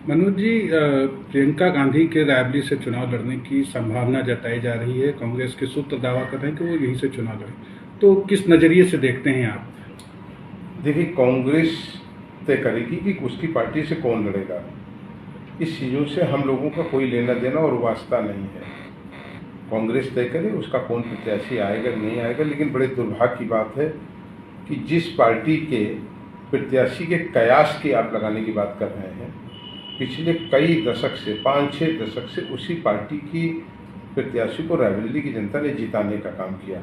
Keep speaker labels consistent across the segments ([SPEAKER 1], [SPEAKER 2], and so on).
[SPEAKER 1] मनोज जी, प्रियंका गांधी के रायबरेली से चुनाव लड़ने की संभावना जताई जा रही है। कांग्रेस के सूत्र दावा कर रहे हैं कि वो यहीं से चुनाव लड़े, तो किस नज़रिए से देखते हैं आप?
[SPEAKER 2] देखिए, कांग्रेस तय करेगी कि उसकी पार्टी से कौन लड़ेगा। इस चीज़ों से हम लोगों का कोई लेना देना और वास्ता नहीं है। कांग्रेस तय करे उसका कौन प्रत्याशी आएगा नहीं आएगा, लेकिन बड़े दुर्भाग्य की बात है कि जिस पार्टी के प्रत्याशी के कयास की आप लगाने की बात कर रहे हैं, पिछले कई दशक से 5-6 दशक से उसी पार्टी की प्रत्याशी को रायबरेली की जनता ने जिताने का काम किया।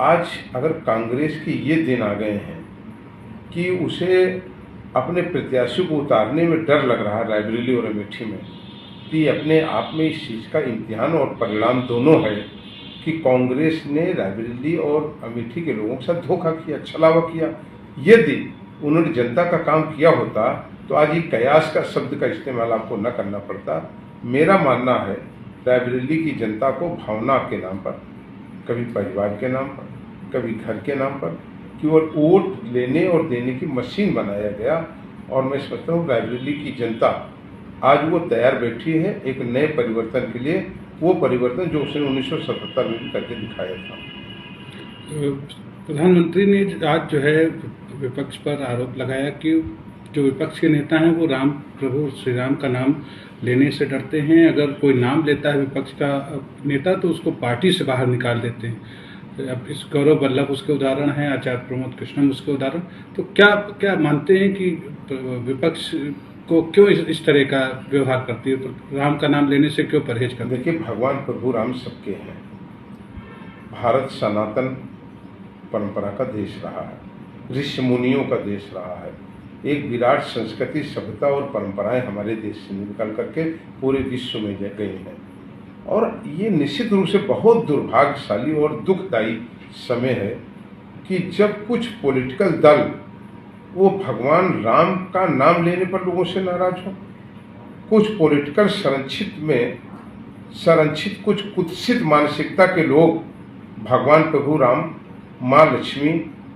[SPEAKER 2] आज अगर कांग्रेस के ये दिन आ गए हैं कि उसे अपने प्रत्याशी को उतारने में डर लग रहा है रायबरेली और अमेठी में, तो ये अपने आप में इस चीज़ का इम्तिहान और परिणाम दोनों है कि कांग्रेस ने रायबरेली और अमेठी के लोगों के साथ धोखा किया, छलावा किया। यदि उन्होंने जनता का काम किया होता तो आज ये कयास का शब्द का इस्तेमाल आपको न करना पड़ता। मेरा मानना है रायबरेली की जनता को भावना के नाम पर, कभी परिवार के नाम पर, कभी घर के नाम पर केवल वोट लेने और देने की मशीन बनाया गया। और मैं समझता हूँ रायबरेली की जनता आज वो तैयार बैठी है एक नए परिवर्तन के लिए, वो परिवर्तन जो उसने 1977 में भी करके दिखाया था।
[SPEAKER 1] प्रधानमंत्री ने आज जो है विपक्ष पर आरोप लगाया कि जो विपक्ष के नेता हैं वो राम प्रभु श्री राम का नाम लेने से डरते हैं। अगर कोई नाम लेता है विपक्ष का नेता तो उसको पार्टी से बाहर निकाल देते हैं। अब इस गौरव वल्लभ उसके उदाहरण हैं, आचार्य प्रमोद कृष्णम उसके उदाहरण। तो क्या क्या मानते हैं कि विपक्ष को क्यों इस तरह का व्यवहार करती है, तो राम का नाम लेने से क्यों परहेज करती है?
[SPEAKER 2] देखिए, भगवान प्रभु राम सबके हैं। भारत सनातन परंपरा का देश रहा है, ऋषि मुनियों का देश रहा है। एक विराट संस्कृति, सभ्यता और परंपराएं हमारे देश से निकल करके पूरे विश्व में गई हैं। और ये निश्चित रूप से बहुत दुर्भाग्यशाली और दुखदायी समय है कि जब कुछ पॉलिटिकल दल वो भगवान राम का नाम लेने पर लोगों से नाराज हो, कुछ पॉलिटिकल संरक्षित कुछ कुत्सित मानसिकता के लोग भगवान प्रभु राम, माँ लक्ष्मी,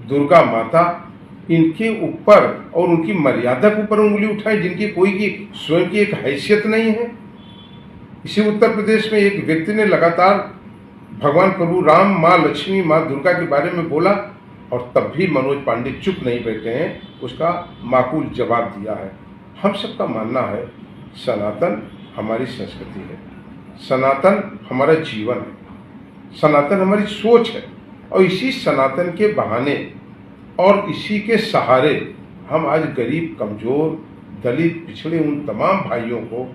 [SPEAKER 2] दुर्गा माता, इनके ऊपर और उनकी मर्यादा के ऊपर उंगली उठाएं, जिनकी कोई की स्वयं की एक हैसियत नहीं है। इसी उत्तर प्रदेश में एक व्यक्ति ने लगातार भगवान प्रभु राम, माँ लक्ष्मी, माँ दुर्गा के बारे में बोला और तब भी मनोज पांडे चुप नहीं बैठे हैं, उसका माकूल जवाब दिया है। हम सबका मानना है सनातन हमारी संस्कृति है, सनातन हमारा जीवन है, सनातन हमारी सोच है। और इसी सनातन के बहाने और इसी के सहारे हम आज गरीब, कमजोर, दलित, पिछड़े उन तमाम भाइयों को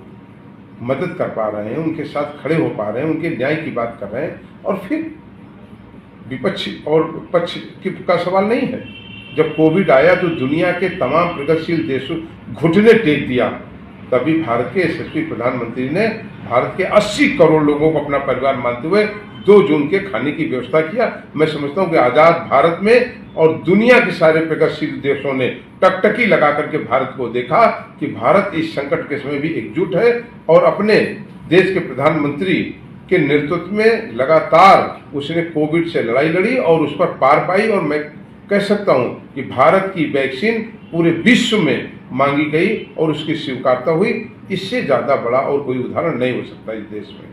[SPEAKER 2] मदद कर पा रहे हैं, उनके साथ खड़े हो पा रहे हैं, उनके न्याय की बात कर रहे हैं। और फिर विपक्ष और पक्ष का सवाल नहीं है। जब कोविड आया तो दुनिया के तमाम प्रगतिशील देशों घुटने टेक दिया, तभी भारत के यशस्वी प्रधानमंत्री ने भारत के 80 करोड़ लोगों को अपना परिवार मानते हुए 2 जून के खाने की व्यवस्था किया। मैं समझता हूं कि आजाद भारत में और दुनिया के सारे प्रगतिशील देशों ने टकटकी लगा करके भारत को देखा कि भारत इस संकट के समय भी एकजुट है और अपने देश के प्रधानमंत्री के नेतृत्व में लगातार उसने कोविड से लड़ाई लड़ी और उस पर पार पाई। और मैं कह सकता हूं कि भारत की वैक्सीन पूरे विश्व में मांगी गई और उसकी स्वीकारता हुई। इससे ज्यादा बड़ा और कोई उदाहरण नहीं हो सकता इस देश में।